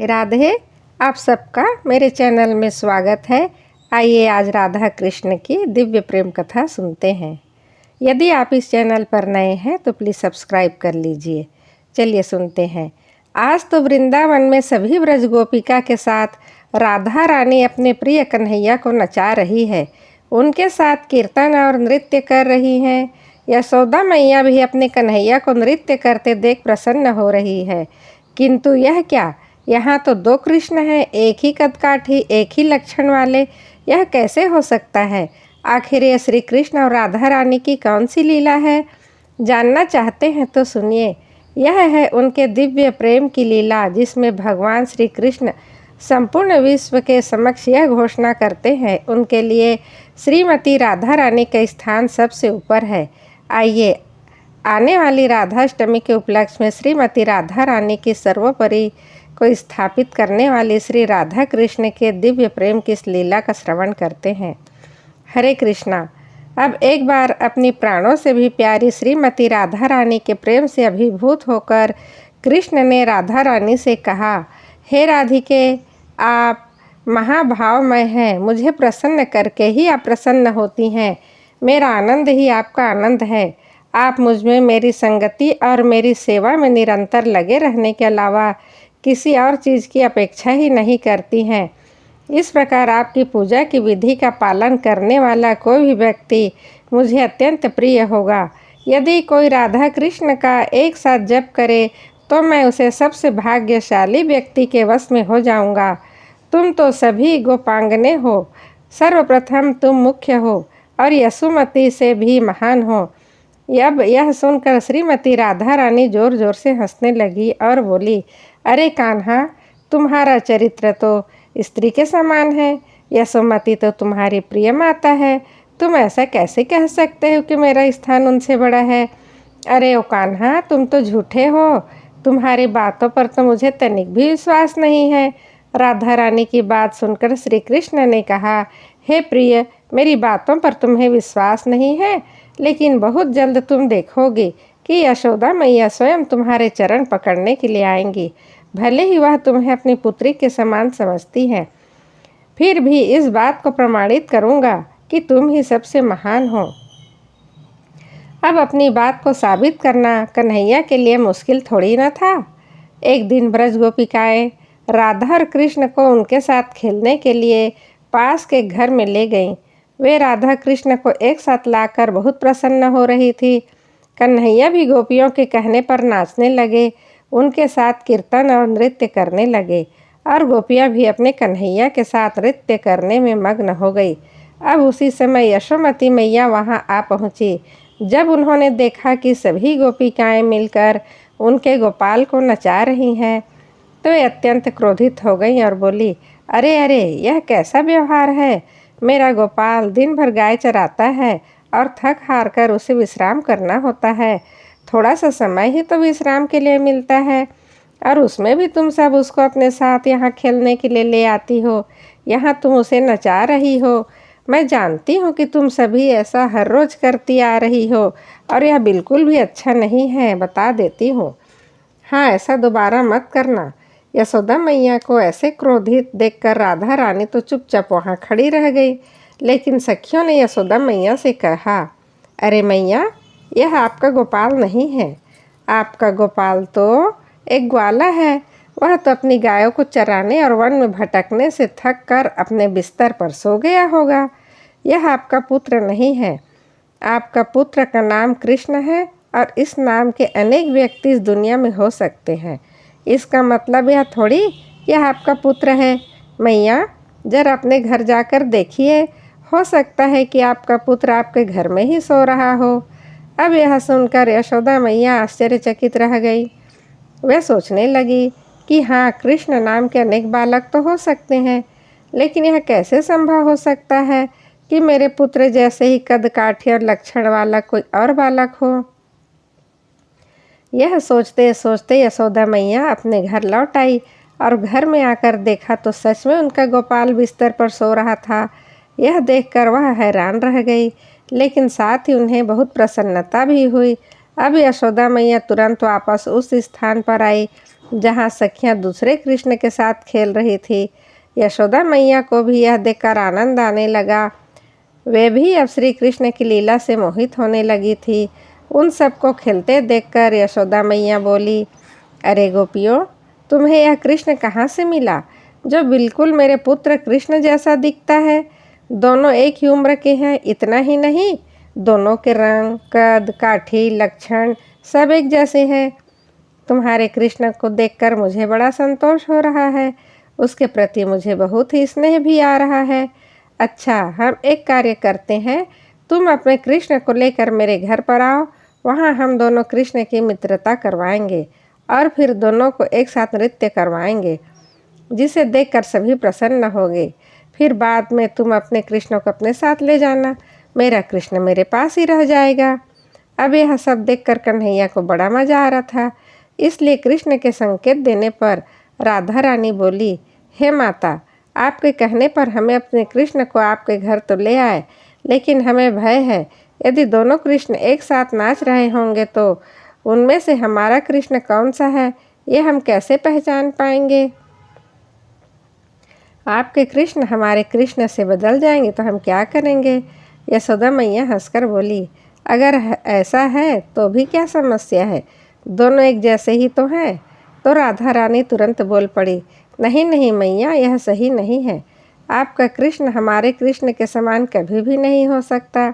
राधे, आप सबका मेरे चैनल में स्वागत है। आइए आज राधा कृष्ण की दिव्य प्रेम कथा सुनते हैं। यदि आप इस चैनल पर नए हैं तो प्लीज़ सब्सक्राइब कर लीजिए। चलिए सुनते हैं। आज तो वृंदावन में सभी ब्रज गोपिका के साथ राधा रानी अपने प्रिय कन्हैया को नचा रही है। उनके साथ कीर्तन और नृत्य कर रही हैं। यशोदा मैया भी अपने कन्हैया को नृत्य करते देख प्रसन्न हो रही है। किंतु यह क्या, यहाँ तो दो कृष्ण हैं, एक ही कदकाठी, एक ही लक्षण वाले। यह कैसे हो सकता है? आखिर ये श्री कृष्ण और राधा रानी की कौन सी लीला है? जानना चाहते हैं तो सुनिए। यह है उनके दिव्य प्रेम की लीला, जिसमें भगवान श्री कृष्ण संपूर्ण विश्व के समक्ष यह घोषणा करते हैं, उनके लिए श्रीमती राधा रानी का स्थान सबसे ऊपर है। आइए, आने वाली राधाष्टमी के उपलक्ष्य में श्रीमती राधा रानी की सर्वोपरि को स्थापित करने वाले श्री राधा कृष्ण के दिव्य प्रेम की इस लीला का श्रवण करते हैं। हरे कृष्णा। अब एक बार अपनी प्राणों से भी प्यारी श्रीमती राधा रानी के प्रेम से अभिभूत होकर कृष्ण ने राधा रानी से कहा, हे राधिके, आप महाभावमय हैं। मुझे प्रसन्न करके ही आप प्रसन्न होती हैं। मेरा आनंद ही आपका आनंद है। आप मुझ में मेरी संगति और मेरी सेवा में निरंतर लगे रहने के अलावा किसी और चीज़ की अपेक्षा ही नहीं करती हैं। इस प्रकार आपकी पूजा की विधि का पालन करने वाला कोई भी व्यक्ति मुझे अत्यंत प्रिय होगा। यदि कोई राधा कृष्ण का एक साथ जप करे तो मैं उसे सबसे भाग्यशाली व्यक्ति के वश में हो जाऊंगा। तुम तो सभी गोपांगने हो। सर्वप्रथम तुम मुख्य हो और यशोमती से भी महान हो। अब यह सुनकर श्रीमती राधा रानी जोर जोर से हंसने लगी और बोली, अरे कान्हा, तुम्हारा चरित्र तो स्त्री के समान है। यशोमती तो तुम्हारी प्रिय माता है। तुम ऐसा कैसे कह सकते हो कि मेरा स्थान उनसे बड़ा है? अरे ओ कान्हा, तुम तो झूठे हो। तुम्हारी बातों पर तो मुझे तनिक भी विश्वास नहीं है। राधा रानी की बात सुनकर श्री कृष्ण ने कहा, हे प्रिय, मेरी बातों पर तुम्हें विश्वास नहीं है, लेकिन बहुत जल्द तुम देखोगे कि यशोदा मैया स्वयं तुम्हारे चरण पकड़ने के लिए आएंगी। भले ही वह तुम्हें अपनी पुत्री के समान समझती है, फिर भी इस बात को प्रमाणित करूंगा कि तुम ही सबसे महान हो। अब अपनी बात को साबित करना कन्हैया के लिए मुश्किल थोड़ी न था। एक दिन ब्रज गोपिकाएं राधा और कृष्ण को उनके साथ खेलने के लिए पास के घर में ले गईं। वे राधा कृष्ण को एक साथ लाकर बहुत प्रसन्न हो रही थी। कन्हैया भी गोपियों के कहने पर नाचने लगे, उनके साथ कीर्तन और नृत्य करने लगे और गोपियाँ भी अपने कन्हैया के साथ नृत्य करने में मग्न हो गई। अब उसी समय यशोमती मैया वहाँ आ पहुँची। जब उन्होंने देखा कि सभी गोपिकाएं मिलकर उनके गोपाल को नचा रही हैं तो वे अत्यंत क्रोधित हो गईं और बोली, अरे अरे, यह कैसा व्यवहार है? मेरा गोपाल दिन भर गाय चराता है और थक हार कर उसे विश्राम करना होता है। थोड़ा सा समय ही तो विश्राम के लिए मिलता है और उसमें भी तुम सब उसको अपने साथ यहाँ खेलने के लिए ले आती हो। यहाँ तुम उसे नचा रही हो। मैं जानती हूँ कि तुम सभी ऐसा हर रोज़ करती आ रही हो और यह बिल्कुल भी अच्छा नहीं है, बता देती हूँ। हाँ, ऐसा दोबारा मत करना। यशोदा मैया को ऐसे क्रोधित देखकर राधा रानी तो चुपचाप वहाँ खड़ी रह गई। लेकिन सखियों ने यशोदा मैया से कहा, अरे मैया, यह आपका गोपाल नहीं है। आपका गोपाल तो एक ग्वाला है। वह तो अपनी गायों को चराने और वन में भटकने से थक कर अपने बिस्तर पर सो गया होगा। यह आपका पुत्र नहीं है। आपका पुत्र का नाम कृष्ण है और इस नाम के अनेक व्यक्ति इस दुनिया में हो सकते हैं। इसका मतलब यह थोड़ी यह आपका पुत्र है। मैया, जरा अपने घर जाकर देखिए, हो सकता है कि आपका पुत्र आपके घर में ही सो रहा हो। अब यह सुनकर यशोदा मैया आश्चर्यचकित रह गई। वे सोचने लगी कि हाँ, कृष्ण नाम के अनेक बालक तो हो सकते हैं, लेकिन यह कैसे संभव हो सकता है कि मेरे पुत्र जैसे ही कद काठी और लक्षण वाला कोई और बालक हो। यह सोचते सोचते यशोदा मैया अपने घर लौट आई और घर में आकर देखा तो सच में उनका गोपाल बिस्तर पर सो रहा था। यह देखकर वह हैरान रह गई, लेकिन साथ ही उन्हें बहुत प्रसन्नता भी हुई। अब यशोदा मैया तुरंत वापस उस स्थान पर आई जहाँ सखियाँ दूसरे कृष्ण के साथ खेल रही थी। यशोदा मैया को भी यह देखकर आनंद आने लगा। वे भी अब श्री कृष्ण की लीला से मोहित होने लगी थी। उन सबको खेलते देखकर यशोदा मैया बोली, अरे गोपियों, तुम्हें यह कृष्ण कहाँ से मिला जो बिल्कुल मेरे पुत्र कृष्ण जैसा दिखता है? दोनों एक ही उम्र के हैं। इतना ही नहीं, दोनों के रंग, कद, काठी, लक्षण सब एक जैसे हैं। तुम्हारे कृष्ण को देखकर मुझे बड़ा संतोष हो रहा है। उसके प्रति मुझे बहुत ही स्नेह भी आ रहा है। अच्छा, हम एक कार्य करते हैं, तुम अपने कृष्ण को लेकर मेरे घर पर आओ। वहाँ हम दोनों कृष्ण की मित्रता करवाएंगे और फिर दोनों को एक साथ नृत्य करवाएंगे, जिसे देखकर सभी प्रसन्न होंगे। फिर बाद में तुम अपने कृष्ण को अपने साथ ले जाना। मेरा कृष्ण मेरे पास ही रह जाएगा। अब यह सब देखकर कन्हैया को बड़ा मजा आ रहा था। इसलिए कृष्ण के संकेत देने पर राधा रानी बोली, हे माता, आपके कहने पर हमें अपने कृष्ण को आपके घर तो ले आए, लेकिन हमें भय है, यदि दोनों कृष्ण एक साथ नाच रहे होंगे तो उनमें से हमारा कृष्ण कौन सा है, ये हम कैसे पहचान पाएंगे? आपके कृष्ण हमारे कृष्ण से बदल जाएंगे तो हम क्या करेंगे? यशोदा मैया हंसकर बोली, अगर ऐसा है तो भी क्या समस्या है, दोनों एक जैसे ही तो हैं। तो राधा रानी तुरंत बोल पड़ी, नहीं नहीं मैया, यह सही नहीं है। आपका कृष्ण हमारे कृष्ण के समान कभी भी नहीं हो सकता।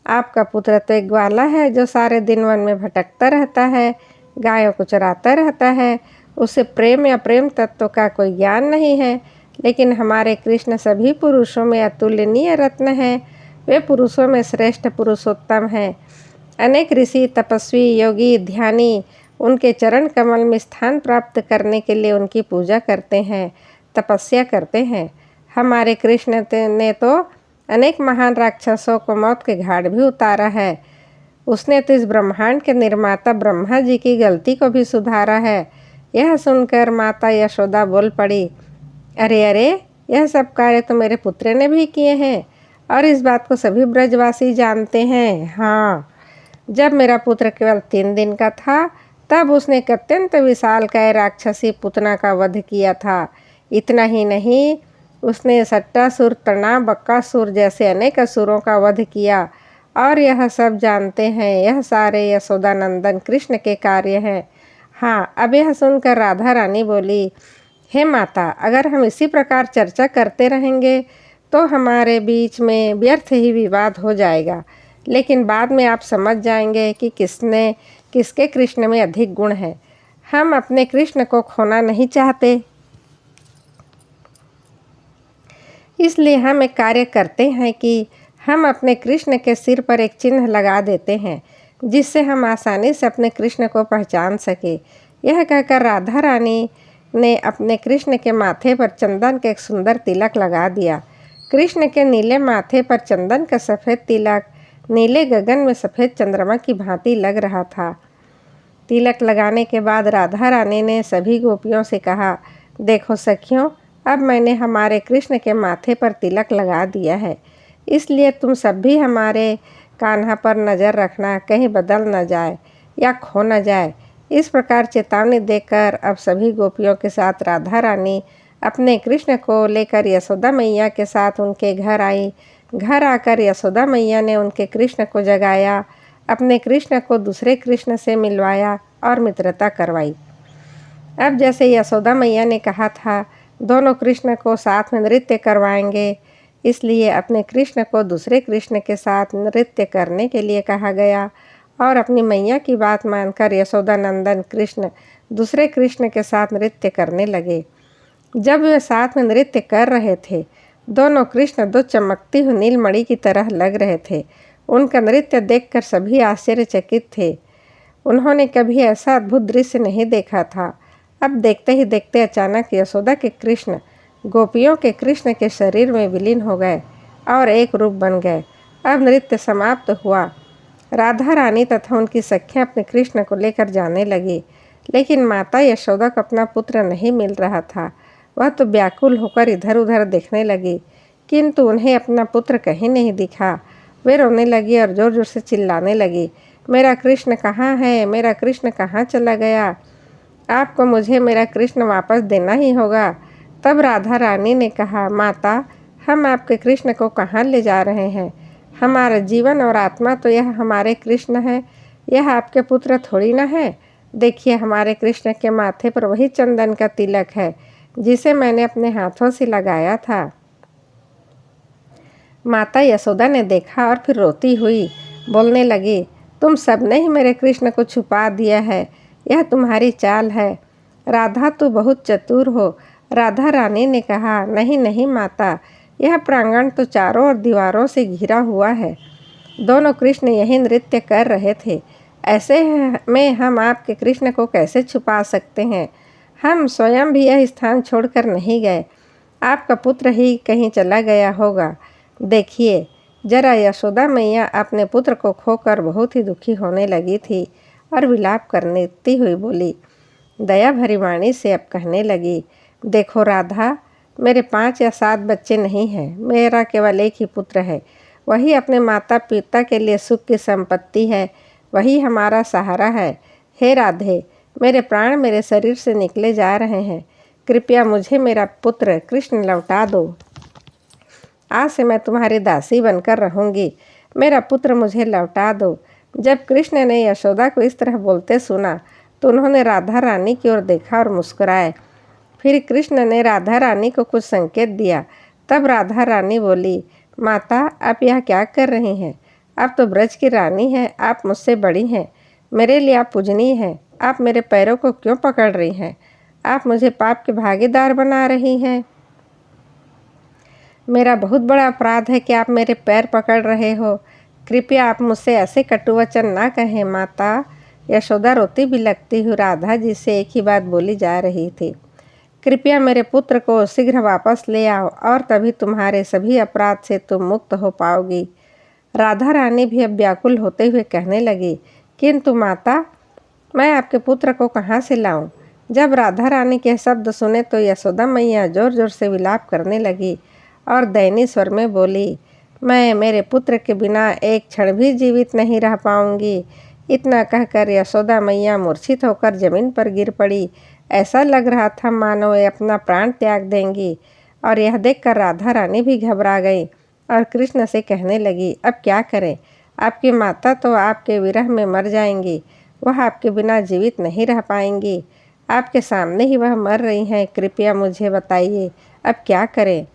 आपका पुत्र तो एक ग्वाला है जो सारे दिन वन में भटकता रहता है, गायों को चराता रहता है। उसे प्रेम या प्रेम तत्व का कोई ज्ञान नहीं है। लेकिन हमारे कृष्ण सभी पुरुषों में अतुलनीय रत्न हैं। वे पुरुषों में श्रेष्ठ पुरुषोत्तम हैं। अनेक ऋषि, तपस्वी, योगी, ध्यानी उनके चरण कमल में स्थान प्राप्त करने के लिए उनकी पूजा करते हैं, तपस्या करते हैं। हमारे कृष्ण ने तो अनेक महान राक्षसों को मौत के घाट भी उतारा है। उसने तो इस ब्रह्मांड के निर्माता ब्रह्मा जी की गलती को भी सुधारा है। यह सुनकर माता यशोदा बोल पड़ी, अरे अरे, यह सब कार्य तो मेरे पुत्र ने भी किए हैं और इस बात को सभी ब्रजवासी जानते हैं। हाँ, जब मेरा पुत्र केवल 3 दिन का था तब उसने एक अत्यंत विशालकाय राक्षसी पुतना का वध किया था। इतना ही नहीं, उसने सट्टासुर, तना, बक्कासुर जैसे अनेक असुरों का वध किया। और यह सब जानते हैं, यह सारे यशोदानंदन कृष्ण के कार्य हैं। हाँ, अब यह सुनकर राधा रानी बोली, हे माता, अगर हम इसी प्रकार चर्चा करते रहेंगे तो हमारे बीच में व्यर्थ ही विवाद हो जाएगा। लेकिन बाद में आप समझ जाएंगे कि किसने किसके कृष्ण में अधिक गुण है। हम अपने कृष्ण को खोना नहीं चाहते, इसलिए हम एक कार्य करते हैं कि हम अपने कृष्ण के सिर पर एक चिन्ह लगा देते हैं, जिससे हम आसानी से अपने कृष्ण को पहचान सके। यह कहकर राधा रानी ने अपने कृष्ण के माथे पर चंदन का एक सुंदर तिलक लगा दिया। कृष्ण के नीले माथे पर चंदन का सफ़ेद तिलक नीले गगन में सफ़ेद चंद्रमा की भांति लग रहा था। तिलक लगाने के बाद राधा रानी ने सभी गोपियों से कहा, देखो सखियों, अब मैंने हमारे कृष्ण के माथे पर तिलक लगा दिया है, इसलिए तुम सब भी हमारे कान्हा पर नज़र रखना, कहीं बदल न जाए या खो न जाए। इस प्रकार चेतावनी देकर अब सभी गोपियों के साथ राधा रानी अपने कृष्ण को लेकर यशोदा मैया के साथ उनके घर आई। घर आकर यशोदा मैया ने उनके कृष्ण को जगाया, अपने कृष्ण को दूसरे कृष्ण से मिलवाया और मित्रता करवाई। अब जैसे यशोदा मैया ने कहा था, दोनों कृष्ण को साथ में नृत्य करवाएंगे, इसलिए अपने कृष्ण को दूसरे कृष्ण के साथ नृत्य करने के लिए कहा गया। और अपनी मैया की बात मानकर यशोदानंदन कृष्ण दूसरे कृष्ण के साथ नृत्य करने लगे। जब वे साथ में नृत्य कर रहे थे, दोनों कृष्ण 2 चमकती हुई नीलमणि की तरह लग रहे थे। उनका नृत्य देखकर सभी आश्चर्यचकित थे। उन्होंने कभी ऐसा अद्भुत दृश्य नहीं देखा था। अब देखते ही देखते अचानक यशोदा के कृष्ण गोपियों के कृष्ण के शरीर में विलीन हो गए और एक रूप बन गए। अब नृत्य समाप्त हुआ। राधा रानी तथा उनकी सखियाँ अपने कृष्ण को लेकर जाने लगी, लेकिन माता यशोदा को अपना पुत्र नहीं मिल रहा था। वह तो व्याकुल होकर इधर उधर देखने लगी, किंतु उन्हें अपना पुत्र कहीं नहीं दिखा। वे रोने लगी और जोर जोर से चिल्लाने लगी, मेरा कृष्ण कहाँ है, मेरा कृष्ण कहाँ चला गया। आपको मुझे मेरा कृष्ण वापस देना ही होगा। तब राधा रानी ने कहा, माता, हम आपके कृष्ण को कहाँ ले जा रहे हैं? हमारा जीवन और आत्मा तो यह हमारे कृष्ण है, यह आपके पुत्र थोड़ी ना है। देखिए, हमारे कृष्ण के माथे पर वही चंदन का तिलक है जिसे मैंने अपने हाथों से लगाया था। माता यशोदा ने देखा और फिर रोती हुई बोलने लगी, तुम सबने ही मेरे कृष्ण को छुपा दिया है, यह तुम्हारी चाल है। राधा, तू बहुत चतुर हो। राधा रानी ने कहा, नहीं नहीं माता, यह प्रांगण तो चारों ओर दीवारों से घिरा हुआ है। दोनों कृष्ण यही नृत्य कर रहे थे। ऐसे में हम आपके कृष्ण को कैसे छुपा सकते हैं? हम स्वयं भी यह स्थान छोड़कर नहीं गए। आपका पुत्र ही कहीं चला गया होगा। देखिए जरा, यशोदा मैया अपने पुत्र को खोकर बहुत ही दुखी होने लगी थी और विलाप करती हुई बोली। दया भरी वाणी से अब कहने लगी, देखो राधा, मेरे 5 या 7 बच्चे नहीं हैं, मेरा केवल एक ही पुत्र है। वही अपने माता पिता के लिए सुख की संपत्ति है, वही हमारा सहारा है। हे राधे, मेरे प्राण मेरे शरीर से निकले जा रहे हैं, कृपया मुझे मेरा पुत्र कृष्ण लौटा दो। आज से मैं तुम्हारी दासी बनकर रहूंगी, मेरा पुत्र मुझे लौटा दो। जब कृष्ण ने यशोदा को इस तरह बोलते सुना तो उन्होंने राधा रानी की ओर देखा और मुस्कुराए। फिर कृष्ण ने राधा रानी को कुछ संकेत दिया। तब राधा रानी बोली, माता, आप यह क्या कर रही हैं? आप तो ब्रज की रानी हैं, आप मुझसे बड़ी हैं, मेरे लिए आप पूजनीय हैं। आप मेरे पैरों को क्यों पकड़ रही हैं? आप मुझे पाप के भागीदार बना रही हैं। मेरा बहुत बड़ा अपराध है कि आप मेरे पैर पकड़ रहे हो। कृपया आप मुझसे ऐसे कटु वचन ना कहें। माता यशोदा रोती भी लगती हुई राधा जी से एक ही बात बोली जा रही थी, कृपया मेरे पुत्र को शीघ्र वापस ले आओ और तभी तुम्हारे सभी अपराध से तुम मुक्त हो पाओगी। राधा रानी भी अब व्याकुल होते हुए कहने लगी, किंतु माता, मैं आपके पुत्र को कहाँ से लाऊं? जब राधा रानी के शब्द सुने तो यशोदा मैया जोर जोर से विलाप करने लगी और दयनीय स्वर में बोली, मैं मेरे पुत्र के बिना एक क्षण भी जीवित नहीं रह पाऊंगी। इतना कहकर यशोदा मैया मूर्छित होकर जमीन पर गिर पड़ी। ऐसा लग रहा था मानो वे अपना प्राण त्याग देंगी। और यह देखकर राधा रानी भी घबरा गई और कृष्ण से कहने लगी, अब क्या करें? आपकी माता तो आपके विरह में मर जाएंगी, वह आपके बिना जीवित नहीं रह पाएंगी। आपके सामने ही वह मर रही हैं, कृपया मुझे बताइए अब क्या करें?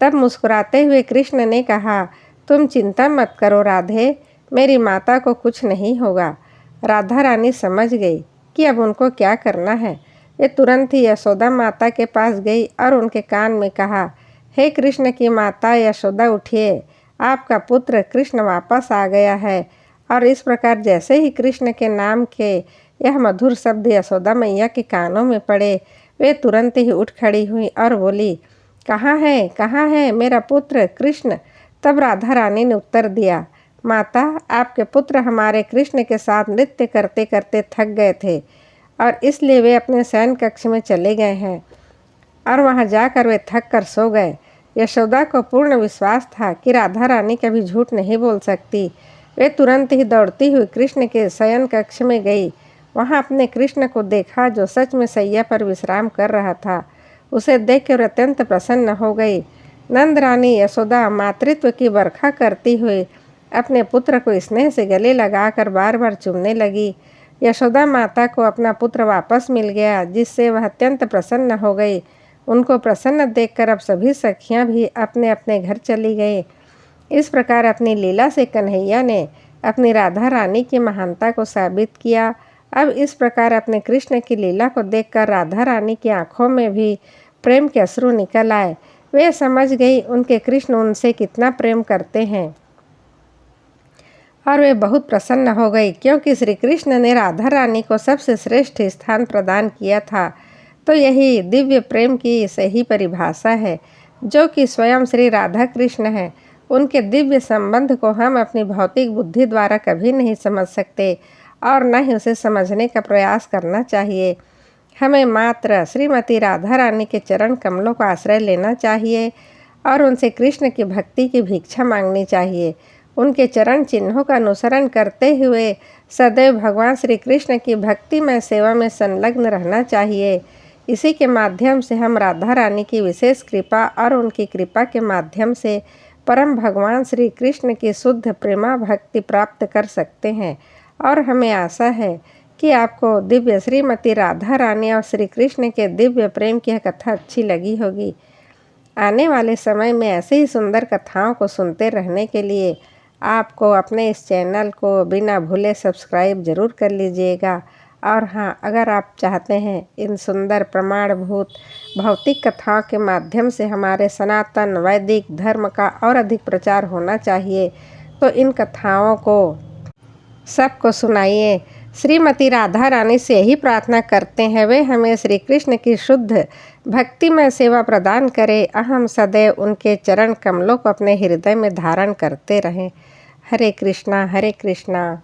तब मुस्कुराते हुए कृष्ण ने कहा, तुम चिंता मत करो राधे, मेरी माता को कुछ नहीं होगा। राधा रानी समझ गई कि अब उनको क्या करना है। वे तुरंत ही यशोदा माता के पास गई और उनके कान में कहा, हे कृष्ण की माता यशोदा, उठिए, आपका पुत्र कृष्ण वापस आ गया है। और इस प्रकार जैसे ही कृष्ण के नाम के यह मधुर शब्द यशोदा मैया के कानों में पड़े, वे तुरंत ही उठ खड़ी हुई और बोली, कहाँ है मेरा पुत्र कृष्ण? तब राधा रानी ने उत्तर दिया, माता, आपके पुत्र हमारे कृष्ण के साथ नृत्य करते करते थक गए थे और इसलिए वे अपने शयन कक्ष में चले गए हैं और वहां जाकर वे थक कर सो गए। यशोदा को पूर्ण विश्वास था कि राधा रानी कभी झूठ नहीं बोल सकती। वे तुरंत ही दौड़ती हुई कृष्ण के शयन कक्ष में गई। वहां अपने कृष्ण को देखा जो सच में सैया पर विश्राम कर रहा था। उसे देखकर अत्यंत प्रसन्न हो गई। नंद रानी यशोदा मातृत्व की बरखा करती हुई अपने पुत्र को स्नेह से गले लगाकर बार बार चूमने लगी। यशोदा माता को अपना पुत्र वापस मिल गया, जिससे वह अत्यंत प्रसन्न हो गई। उनको प्रसन्न देखकर अब सभी सखियां भी अपने अपने घर चली गई। इस प्रकार अपनी लीला से कन्हैया ने अपनी राधा रानी की महानता को साबित किया। अब इस प्रकार अपने कृष्ण की लीला को देखकर राधा रानी की आंखों में भी प्रेम के अश्रु निकल आए। वे समझ गई उनके कृष्ण उनसे कितना प्रेम करते हैं और वे बहुत प्रसन्न हो गई, क्योंकि श्री कृष्ण ने राधा रानी को सबसे श्रेष्ठ स्थान प्रदान किया था। तो यही दिव्य प्रेम की सही परिभाषा है, जो कि स्वयं श्री राधा कृष्ण है। उनके दिव्य संबंध को हम अपनी भौतिक बुद्धि द्वारा कभी नहीं समझ सकते और न ही उसे समझने का प्रयास करना चाहिए। हमें मात्र श्रीमती राधा रानी के चरण कमलों का आश्रय लेना चाहिए और उनसे कृष्ण की भक्ति की भिक्षा मांगनी चाहिए। उनके चरण चिन्हों का अनुसरण करते हुए सदैव भगवान श्री कृष्ण की भक्तिमय सेवा में संलग्न रहना चाहिए। इसी के माध्यम से हम राधा रानी की विशेष कृपा और उनकी कृपा के माध्यम से परम भगवान श्री कृष्ण की शुद्ध प्रेमा भक्ति प्राप्त कर सकते हैं। और हमें आशा है कि आपको दिव्य श्रीमती राधा रानी और श्री कृष्ण के दिव्य प्रेम की यह कथा अच्छी लगी होगी। आने वाले समय में ऐसे ही सुंदर कथाओं को सुनते रहने के लिए आपको अपने इस चैनल को बिना भूले सब्सक्राइब ज़रूर कर लीजिएगा। और हाँ, अगर आप चाहते हैं इन सुंदर प्रमाणभूत भौतिक कथाओं के माध्यम से हमारे सनातन वैदिक धर्म का और अधिक प्रचार होना चाहिए, तो इन कथाओं को सबको सुनाइए। श्रीमती राधा रानी से यही प्रार्थना करते हैं वे हमें श्री कृष्ण की शुद्ध भक्तिमय सेवा प्रदान करें। हम सदैव उनके चरण कमलों को अपने हृदय में धारण करते रहें। हरे कृष्णा हरे कृष्णा